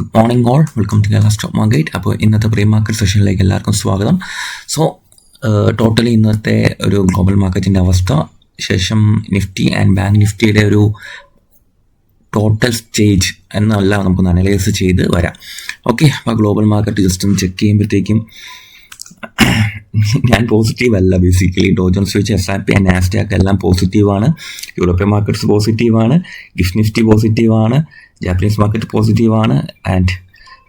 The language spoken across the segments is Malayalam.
Good morning all, welcome to Kerala stock market. അപ്പോൾ ഇന്നത്തെ പ്രീ മാർക്കറ്റ് സെഷനിലേക്ക് എല്ലാവർക്കും സ്വാഗതം. സോ ടോട്ടലി ഇന്നത്തെ ഒരു ഗ്ലോബൽ മാർക്കറ്റിൻ്റെ അവസ്ഥ, ശേഷം നിഫ്റ്റി ആൻഡ് ബാങ്ക് നിഫ്റ്റിയുടെ ഒരു ടോട്ടൽ സ്റ്റേജ് എന്നെല്ലാം നമുക്കൊന്ന് അനലൈസ് ചെയ്ത് വരാം. ഓക്കെ, അപ്പോൾ ഗ്ലോബൽ മാർക്കറ്റ് ജസ്റ്റ് ഒന്ന് ചെക്ക് ചെയ്യുമ്പോഴത്തേക്കും ഞാൻ പോസിറ്റീവ് അല്ല. ബേസിക്കലി ഡോ ജോൺസ് വെച്ച് S&P ആൻഡ് നാസ്ഡാക്ക് എല്ലാം പോസിറ്റീവാണ്. യൂറോപ്യൻ മാർക്കറ്റ്സ് പോസിറ്റീവാണ്, ഗിഫ്റ്റ് നിഫ്റ്റി പോസിറ്റീവാണ്, ജാപ്പനീസ് മാർക്കറ്റ് പോസിറ്റീവാണ്. ആൻഡ്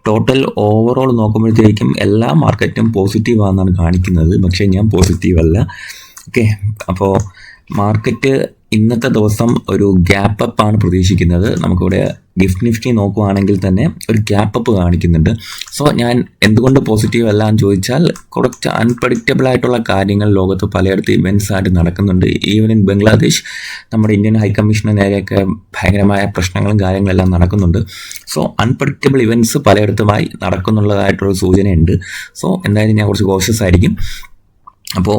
ടോട്ടൽ ഓവറോൾ നോക്കുമ്പോഴത്തേക്കും എല്ലാ മാർക്കറ്റും പോസിറ്റീവാണെന്നാണ് കാണിക്കുന്നത്. പക്ഷേ ഞാൻ പോസിറ്റീവ് അല്ല. ഓക്കെ, അപ്പോൾ മാർക്കറ്റ് ഇന്നത്തെ ദിവസം ഒരു ഗ്യാപ്പ് അപ്പ് ആണ് പ്രതീക്ഷിക്കുന്നത്. നമുക്കിവിടെ ഗിഫ്റ്റ് നിഫ്റ്റി നോക്കുവാണെങ്കിൽ തന്നെ ഒരു ഗ്യാപ്പ് അപ്പ് കാണിക്കുന്നുണ്ട്. സോ ഞാൻ എന്തുകൊണ്ട് പോസിറ്റീവ് അല്ല എന്ന് ചോദിച്ചാൽ, കുറച്ച് അൺപ്രഡിക്റ്റബിൾ ആയിട്ടുള്ള കാര്യങ്ങൾ ലോകത്ത് പലയിടത്ത് ഇവൻറ്റ്സ് ആയിട്ട് നടക്കുന്നുണ്ട്. ഈവൻ ഇൻ ബംഗ്ലാദേശ് നമ്മുടെ ഇന്ത്യൻ ഹൈക്കമ്മീഷന് നേരെയൊക്കെ ഭയങ്കരമായ പ്രശ്നങ്ങളും കാര്യങ്ങളെല്ലാം നടക്കുന്നുണ്ട്. സോ അൺപ്രഡിക്റ്റബിൾ ഇവൻറ്റ്സ് പലയിടത്തുമായി നടക്കുന്നുള്ളതായിട്ടൊരു സൂചനയുണ്ട്. സോ എന്തായാലും ഞാൻ കുറച്ച് കോഷ്യസ് ആയിരിക്കും. അപ്പോൾ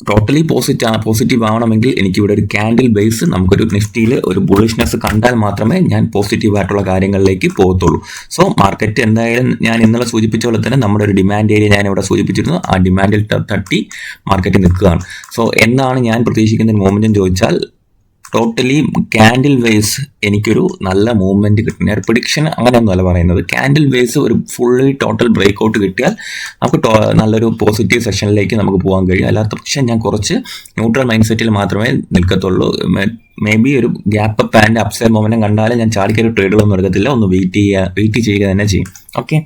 ടോട്ടലി പോസിറ്റീവ് ആവണമെങ്കിൽ എനിക്കിവിടെ ഒരു ക്യാൻഡിൽ ബേസ്, നമുക്കൊരു നിഫ്റ്റിയിൽ ഒരു ബുള്ളിഷ്നെസ് കണ്ടാൽ മാത്രമേ ഞാൻ പോസിറ്റീവായിട്ടുള്ള കാര്യങ്ങളിലേക്ക് പോകത്തുള്ളൂ. സോ മാർക്കറ്റ് എന്തായാലും ഞാൻ ഇന്നലെ സൂചിപ്പിച്ച പോലെ തന്നെ നമ്മുടെ ഒരു ഡിമാൻഡ് ഏരിയ ഞാൻ ഇവിടെ സൂചിപ്പിച്ചിരുന്നു. ആ ഡിമാൻഡിൽ തട്ടി മാർക്കറ്റ് നിൽക്കുകയാണ്. സോ എന്താണ് ഞാൻ പ്രതീക്ഷിക്കുന്ന മൂവ്മെന്റ് എന്ന് ചോദിച്ചാൽ, ടോട്ടലി ക്യാൻഡിൽ വേസ് എനിക്കൊരു നല്ല മൂവ്മെൻറ്റ് കിട്ടും. ഞാൻ പ്രിഡിക്ഷൻ അങ്ങനെയൊന്നുമല്ല പറയുന്നത്. ക്യാൻഡിൽ വേസ് ഒരു ഫുള്ളി ടോട്ടൽ ബ്രേക്ക് ഔട്ട് കിട്ടിയാൽ നമുക്ക് നല്ലൊരു പോസിറ്റീവ് സെഷനിലേക്ക് നമുക്ക് പോകാൻ കഴിയും. അല്ലാത്ത പക്ഷേ ഞാൻ കുറച്ച് ന്യൂട്രൽ മൈൻഡ് സെറ്റിൽ മാത്രമേ നിൽക്കത്തുള്ളൂ. മേ ബി ഒരു gap up and upside momentum കണ്ടാലും ഞാൻ ചാടിക്കൊരു ട്രേഡുകളൊന്നും എടുക്കത്തില്ല. ഒന്ന് വെയിറ്റ് ചെയ്യുക തന്നെ ചെയ്യും. ഓക്കെ,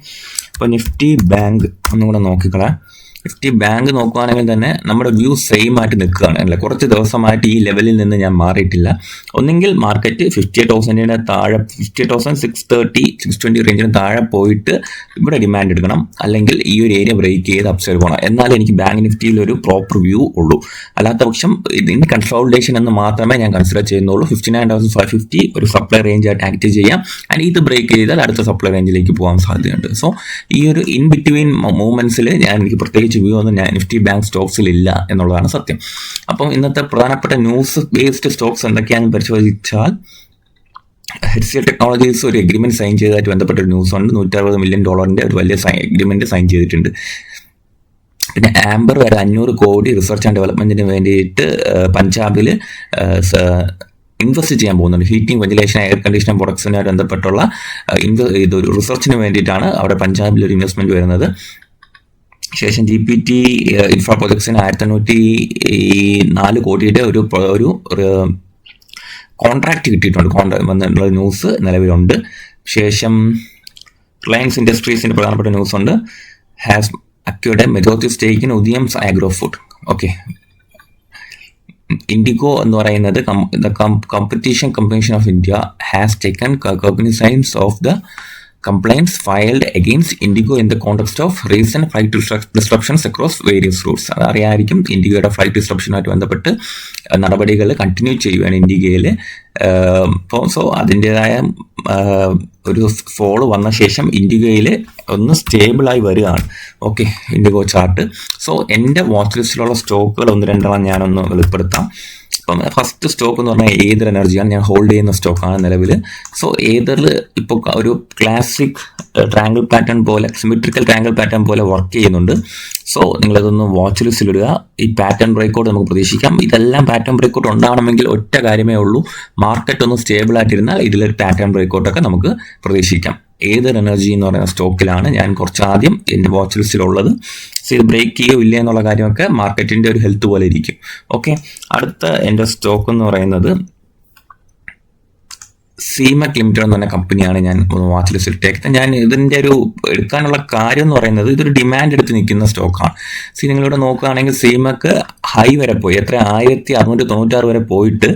അപ്പോൾ നിഫ്റ്റി ബാങ്ക് ഒന്നും കൂടെ നോക്കിക്കളാം. നിഫ്റ്റി ബാങ്ക് നോക്കുകയാണെങ്കിൽ തന്നെ നമ്മുടെ വ്യൂ സെയിം ആയിട്ട് നിൽക്കുകയാണ് അല്ലേ. കുറച്ച് ദിവസമായിട്ട് ഈ ലെവലിൽ നിന്ന് ഞാൻ മാറിയിട്ടില്ല. ഒന്നെങ്കിൽ മാർക്കറ്റ് 58,000 താഴെ, 58,630 620 റേഞ്ചിന് താഴെ പോയിട്ട് ഇവിടെ ഡിമാൻഡ് എടുക്കണം, അല്ലെങ്കിൽ ഈ ഒരു ഏരിയ ബ്രേക്ക് ചെയ്ത് അപ്സൈഡ് പോകണം. എന്നാലും എനിക്ക് ബാങ്ക് നിഫ്റ്റിയിൽ ഒരു പ്രോപ്പർ വ്യൂ ഉള്ളൂ. അല്ലാത്ത പക്ഷം ഇതിൻ്റെ കൺസോളിഡേഷൻ എന്ന് മാത്രമേ ഞാൻ കൺസിഡർ ചെയ്യുന്നുള്ളൂ. 59,550 ഒരു സപ്ലൈ റേഞ്ച് ആയിട്ട് ആക്ട് ചെയ്യാം. ആൻഡ് ഇത് ബ്രേക്ക് ചെയ്താൽ അടുത്ത സപ്ലൈ റേഞ്ചിലേക്ക് പോകാൻ സാധ്യതയുണ്ട്. സോ ഈ ഒരു ഇൻ ബിറ്റ്വീൻ മൂവ്മെന്റ്സിൽ എനിക്ക് പ്രത്യേകിച്ച് വ്യൂ ഒന്നും ഞാൻ നിഫ്റ്റി ബാങ്ക് സ്റ്റോക്സിൽ ഇല്ല എന്നുള്ളതാണ് സത്യം. അപ്പം ഇന്നത്തെ പ്രധാനപ്പെട്ട ന്യൂസ് ബേസ്ഡ് സ്റ്റോക്സ് എന്തൊക്കെയാണെന്ന് പരിശോധിച്ചാൽ, HCL ടെക്നോളജീസ് ഒരു എഗ്രിമെന്റ് സൈൻ ചെയ്തതായിട്ട് ബന്ധപ്പെട്ട ഒരു ന്യൂസ് ഉണ്ട്. $160 million ഒരു വലിയ എഗ്രിമെന്റ് സൈൻ ചെയ്തിട്ടുണ്ട്. പിന്നെ ആംബർ വരെ 500 കോടി റിസർച്ച് ആൻഡ് ഡെവലപ്മെന്റിന് വേണ്ടിയിട്ട് പഞ്ചാബിൽ ഇൻവെസ്റ്റ് ചെയ്യാൻ പോകുന്നുണ്ട്. ഹീറ്റിംഗ്, വെന്റിലേഷൻ, എയർ കണ്ടീഷനിങ് പ്രൊഡക്ട്സുമായിട്ട് ബന്ധപ്പെട്ടുള്ള ഇതൊരു റിസർച്ചിന് വേണ്ടിയിട്ടാണ് അവിടെ പഞ്ചാബിൽ ഒരു ഇൻവെസ്റ്റ്മെന്റ് വരുന്നത്. ശേഷം GPT ഇൻഫ്രാ പ്രൊജക്ട്സിന് 1,904 കോടിയുടെ ഒരു കോൺട്രാക്ട് കിട്ടിയിട്ടുണ്ട് എന്നുള്ള ന്യൂസ് നിലവിലുണ്ട്. ശേഷം റിലയൻസ് ഇൻഡസ്ട്രീസിന്റെ പ്രധാനപ്പെട്ട ന്യൂസ് ഉണ്ട്. Has acquired majority stake in Udiyam agro food. Okay, IndiGo എന്ന് പറയുന്നത് competition commission of India has taken cognizance of the complaints filed against Indigo in the context of recent flight disruptions across various routes. അതറിയായിരിക്കും, ഇൻഡിഗോയുടെ ഫ്ലൈറ്റ് ഡിസ്ട്രപ്ഷനുമായിട്ട് ബന്ധപ്പെട്ട് നടപടികൾ കണ്ടിന്യൂ ചെയ്യുകയാണ് ഇൻഡിഗോയിൽ. സോ അതിൻ്റെതായ ഒരു ഫോള് വന്ന ശേഷം ഇൻഡിഗോയിൽ ഒന്ന് സ്റ്റേബിളായി വരികയാണ്. Okay, IndiGo chart. സോ എൻ്റെ വാച്ച് ലിസ്റ്റിലുള്ള സ്റ്റോക്കുകൾ ഒന്ന് രണ്ടെണ്ണം ഞാനൊന്ന് വെളിപ്പെടുത്താം. ഇപ്പം ഫസ്റ്റ് സ്റ്റോക്ക് എന്ന് പറഞ്ഞാൽ ഏതർ എനർജിയാണ്. ഞാൻ ഹോൾഡ് ചെയ്യുന്ന സ്റ്റോക്കാണ് നിലവിൽ. സോ ഏതറിൽ ഇപ്പോൾ ഒരു ക്ലാസിക് ട്രയാങ്കിൾ പാറ്റേൺ പോലെ, സിമെട്രിക്കൽ ട്രയാങ്കിൾ പാറ്റേൺ പോലെ വർക്ക് ചെയ്യുന്നുണ്ട്. സോ നിങ്ങളതൊന്ന് വാച്ച് ലിസ്റ്റിലിടുക. ഈ പാറ്റേൺ ബ്രേക്കൗട്ട് നമുക്ക് പ്രതീക്ഷിക്കാം. ഇതെല്ലാം പാറ്റേൺ ബ്രേക്കൗട്ട് ഉണ്ടാവണമെങ്കിൽ ഒറ്റ കാര്യമേ ഉള്ളൂ, മാർക്കറ്റ് ഒന്ന് സ്റ്റേബിൾ ആയിട്ടിരുന്നാൽ ഇതിലൊരു പാറ്റേൺ ബ്രേക്കൗട്ടൊക്കെ നമുക്ക് പ്രതീക്ഷിക്കാം. ഏതർ എനർജി എന്ന് പറയുന്ന സ്റ്റോക്കിലാണ് ഞാൻ കുറച്ച് ആദ്യം എൻ്റെ വാച്ച് ലിസ്റ്റിലുള്ളത്. സോ ഇത് ബ്രേക്ക് ചെയ്യുകയോ ഇല്ല എന്നുള്ള കാര്യമൊക്കെ മാർക്കറ്റിൻ്റെ ഒരു ഹെൽത്ത് പോലെ ഇരിക്കും. ഓക്കെ, അടുത്ത എൻ്റെ സ്റ്റോക്ക് എന്ന് പറയുന്നത് സീമക് ലിമിറ്റഡ് എന്ന് പറഞ്ഞ കമ്പനിയാണ് ഞാൻ വാച്ച് ലിസ്റ്റിൽ ഇട്ടേക്കുന്നത്. ഞാൻ ഇതിൻ്റെ ഒരു എടുക്കാനുള്ള കാര്യം എന്ന് പറയുന്നത്, ഇതൊരു ഡിമാൻഡ് എടുത്ത് നിൽക്കുന്ന സ്റ്റോക്കാണ്. നിങ്ങളിവിടെ നോക്കുകയാണെങ്കിൽ സീമക്ക് ഹൈ വരെ പോയി, എത്ര 1696 വരെ പോയിട്ട്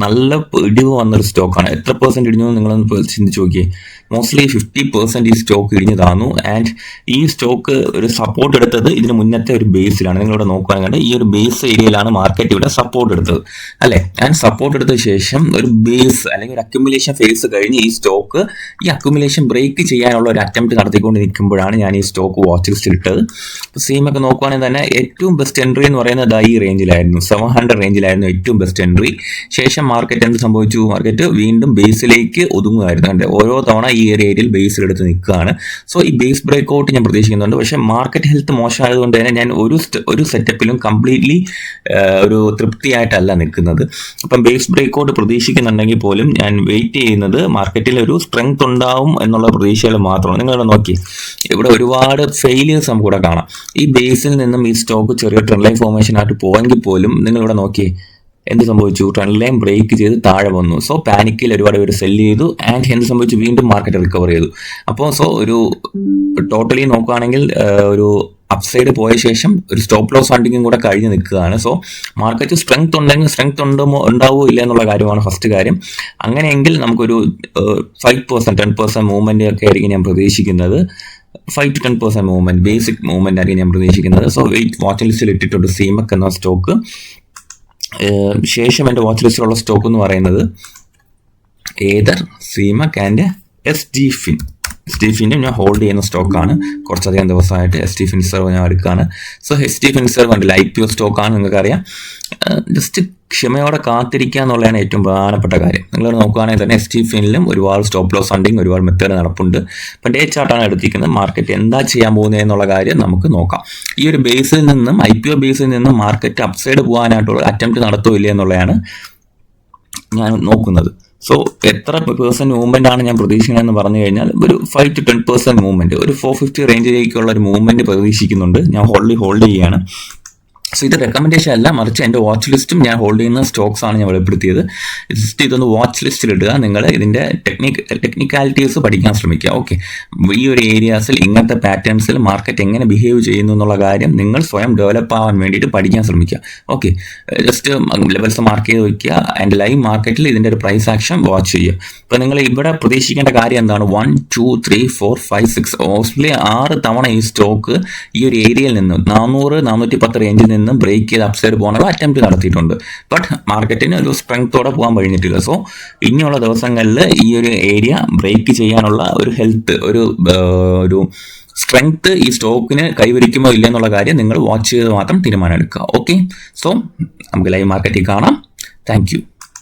നല്ല ഇടിവ് വന്നൊരു സ്റ്റോക്കാണ്. എത്ര % ഇടിഞ്ഞു നിങ്ങളൊന്ന് ചിന്തിച്ച് നോക്കിയേ. മോസ്റ്റ്ലി 50% ഈ സ്റ്റോക്ക് ഇടിഞ്ഞു താന്നു. ആൻഡ് ഈ സ്റ്റോക്ക് ഒരു സപ്പോർട്ട് എടുത്തത് ഇതിന് മുന്നത്തെ ഒരു ബേസിലാണ്. നിങ്ങളിവിടെ നോക്കുകയാണെങ്കിൽ ഈ ഒരു ബേസ് ഏരിയയിലാണ് മാർക്കറ്റ് ഇവിടെ സപ്പോർട്ട് എടുത്തത് അല്ലേ. ആൻഡ് സപ്പോർട്ട് എടുത്ത ശേഷം ഒരു ബേസ് അല്ലെങ്കിൽ ഒരു അക്യുമുലേഷൻ ഫേസ് കഴിഞ്ഞ് ഈ സ്റ്റോക്ക് ഈ അക്യുമുലേഷൻ ബ്രേക്ക് ചെയ്യാനുള്ള ഒരു അറ്റംപ്റ്റ് നടത്തിക്കൊണ്ട് നിൽക്കുമ്പോഴാണ് ഞാൻ ഈ സ്റ്റോക്ക് വാച്ച് ലിസ്റ്റിൽ ഇട്ടത്. ഇപ്പോൾ സീമൊക്കെ നോക്കുകയാണെങ്കിൽ തന്നെ ഏറ്റവും ബെസ്റ്റ് എൻട്രി എന്ന് പറയുന്നത് വരുന്നത് ഈ റേഞ്ചിലായിരുന്നു, 700 റേഞ്ചിലായിരുന്നു ഏറ്റവും ബെസ്റ്റ് എൻട്രി. ശേഷം മാർക്കറ്റ് എന്ത് സംഭവിച്ചു? മാർക്കറ്റ് വീണ്ടും ബേസിലേക്ക് ഒതുങ്ങുമായിരുന്നു. എൻ്റെ ഓരോ തവണ ഈ ഒരു ഏരിയയിൽ ബേസിലെടുത്ത് നിൽക്കുകയാണ്. സോ ഈ ബേസ് ബ്രേക്ക് ഔട്ട് ഞാൻ പ്രതീക്ഷിക്കുന്നുണ്ട്. പക്ഷേ മാർക്കറ്റ് ഹെൽത്ത് മോശമായതുകൊണ്ട് തന്നെ ഞാൻ ഒരു സെറ്റപ്പിലും കംപ്ലീറ്റ്ലി ഒരു തൃപ്തിയായിട്ടല്ല നിൽക്കുന്നത്. അപ്പം ബേസ് ബ്രേക്ക് ഔട്ട് പ്രതീക്ഷിക്കുന്നുണ്ടെങ്കിൽ പോലും ഞാൻ വെയിറ്റ് ചെയ്യുന്നത് മാർക്കറ്റിൽ ഒരു സ്ട്രെങ്ത് ഉണ്ടാവും എന്നുള്ള പ്രതീക്ഷയിൽ മാത്രമാണ്. നിങ്ങളിവിടെ നോക്കി, ഇവിടെ ഒരുപാട് ഫെയിലിയേഴ്സ് നമുക്ക് ഇവിടെ കാണാം. ഈ ബേസിൽ നിന്നും ഈ സ്റ്റോക്ക് ചെറിയ ട്രെൻഡ് ലൈൻ ഫോർമേഷൻ ആയിട്ട് പോയെങ്കിൽ പോലും നിങ്ങളിവിടെ നോക്കി എന്ത് സംഭവിച്ചു? ട്രെൻഡ് ലൈൻ ബ്രേക്ക് ചെയ്ത് താഴെ വന്നു. സോ പാനിക്കിൽ ഒരുപാട് പേര് സെല് ചെയ്തു ആൻഡ് എന്ത് സംഭവിച്ചു? വീണ്ടും മാർക്കറ്റ് റിക്കവർ ചെയ്തു. അപ്പോൾ ഒരു ടോട്ടലി നോക്കുകയാണെങ്കിൽ ഒരു അപ്സൈഡ് പോയ ശേഷം ഒരു സ്റ്റോപ്പ് ലോസ് ഫണ്ടിങ്ങും കൂടെ കഴിഞ്ഞ് നിൽക്കുകയാണ്. സോ മാർക്കറ്റ് സ്ട്രെങ്ത് ഉണ്ടെങ്കിൽ സ്ട്രെങ്ത് ഉണ്ടാവുമോ ഇല്ല എന്നുള്ള കാര്യമാണ് ഫസ്റ്റ് കാര്യം. അങ്ങനെയെങ്കിൽ നമുക്കൊരു 5% 10% മൂവ്മെന്റ് ഒക്കെ ആയിരിക്കും ഞാൻ പ്രതീക്ഷിക്കുന്നത്. 5 to 10% മൂവ്മെന്റ്, ബേസിക് മൂവ്മെന്റ് ആയിരിക്കും ഞാൻ പ്രതീക്ഷിക്കുന്നത്. സോ വാച്ച് ലിസ്റ്റിൽ ഇട്ടിട്ടുണ്ട് സീമക് എന്ന സ്റ്റോക്ക്. ശേഷം എൻ്റെ വാച്ച് ലിസ്റ്റിലുള്ള സ്റ്റോക്ക് എന്ന് പറയുന്നത് ഏതർ സീമക് and SG Fin. SG Fin ഞാൻ ഹോൾഡ് ചെയ്യുന്ന സ്റ്റോക്കാണ്. കുറച്ചധികം ദിവസമായിട്ട് SG Finserv ഞാൻ എടുക്കുകയാണ്. സോ SG Finserv കണ്ടില്ല, IPO സ്റ്റോക്കാണ്, നിങ്ങൾക്കറിയാം. ജസ്റ്റ് ക്ഷമയോടെ കാത്തിരിക്കുക എന്നുള്ളതാണ് ഏറ്റവും പ്രധാനപ്പെട്ട കാര്യം. നിങ്ങൾ നോക്കുകയാണെങ്കിൽ തന്നെ SG Finലും ഒരുപാട് സ്റ്റോപ്പ് ലോസ് ഫണ്ടിങ്, ഒരുപാട് മെത്തേഡ് നടപ്പുണ്ട്. ഇപ്പം ഡേ ചാർട്ടാണ് എടുത്തിരിക്കുന്നത്. മാർക്കറ്റ് എന്താ ചെയ്യാൻ പോകുന്നത് എന്നുള്ള കാര്യം നമുക്ക് നോക്കാം. ഈ ഒരു ബേസിൽ നിന്നും IPO ബേസിൽ നിന്നും മാർക്കറ്റ് അപ്സൈഡ് പോകാനായിട്ടുള്ള അറ്റംപ്റ്റ് നടത്തുമില്ല എന്നുള്ളതാണ് ഞാൻ നോക്കുന്നത്. സോ എത്ര % മൂവ്മെന്റ് ആണ് ഞാൻ പ്രതീക്ഷിക്കുന്നതെന്ന് പറഞ്ഞു കഴിഞ്ഞാൽ ഒരു 5 to 10% മൂവ്മെന്റ്, ഒരു 450 റേഞ്ചിലേക്കുള്ള ഒരു മൂവ്മെന്റ് പ്രതീക്ഷിക്കുന്നുണ്ട്. ഞാൻ ഹോൾഡ് ചെയ്യുകയാണ്. സോ ഇത് റെക്കമെൻഡേഷൻ അല്ല, മറിച്ച് എൻ്റെ വാച്ച് ലിസ്റ്റും ഞാൻ ഹോൾഡ് ചെയ്യുന്ന സ്റ്റോക്സ് ആണ് ഞാൻ വെളിപ്പെടുത്തിയത്. ജസ്റ്റ് ഇതൊന്ന് വാച്ച് ലിസ്റ്റിൽ ഇടുക. നിങ്ങൾ ഇതിൻ്റെ ടെക്നിക്കാലിറ്റീസ് പഠിക്കാൻ ശ്രമിക്കുക. ഓക്കെ, ഈ ഒരു ഏരിയാസിൽ ഇങ്ങനത്തെ പാറ്റേൺസിൽ മാർക്കറ്റ് എങ്ങനെ ബിഹേവ് ചെയ്യുന്നു എന്നുള്ള കാര്യം നിങ്ങൾ സ്വയം ഡെവലപ്പ് ആവാൻ വേണ്ടിയിട്ട് പഠിക്കാൻ ശ്രമിക്കുക. ഓക്കെ, ജസ്റ്റ് ലെവൽസ് മാർക്ക് ചെയ്ത് വയ്ക്കുക ആൻഡ് ലൈവ് മാർക്കറ്റിൽ ഇതിൻ്റെ ഒരു പ്രൈസ് ആക്ഷൻ വാച്ച് ചെയ്യുക. ഇപ്പോൾ നിങ്ങൾ ഇവിടെ പ്രതീക്ഷിക്കേണ്ട കാര്യം എന്താണ്? 1 2 3 4 5 6 ഓസ്ട്രേലിയ 6 തവണ ഈ സ്റ്റോക്ക് ഈ ഒരു ഏരിയയിൽ നിന്ന് 400 410 റേഞ്ചിൽ നിന്ന് ബ്രേക്ക് ചെയ്ത് അപ്സൈഡ് പോകാനുള്ള അറ്റംപ്റ്റ് നടത്തിയിട്ടുണ്ട്. ബട്ട് മാർക്കറ്റിന് ഒരു സ്ട്രെങ്ത്തോടെ പോകാൻ കഴിഞ്ഞിട്ടില്ല. സോ ഇനിയുള്ള ദിവസങ്ങളിൽ ഈ ഒരു ഏരിയ ബ്രേക്ക് ചെയ്യാനുള്ള ഒരു ഹെൽത്ത്, ഒരു സ്ട്രെങ്ത് ഈ സ്റ്റോക്കിന് കൈവരിക്കുമോ ഇല്ല എന്നുള്ള കാര്യം നിങ്ങൾ വാച്ച് ചെയ്ത് മാത്രം തീരുമാനം എടുക്കുക. ഓക്കെ, സോ നമുക്ക് ലൈവ് മാർക്കറ്റിൽ കാണാം. Thank you.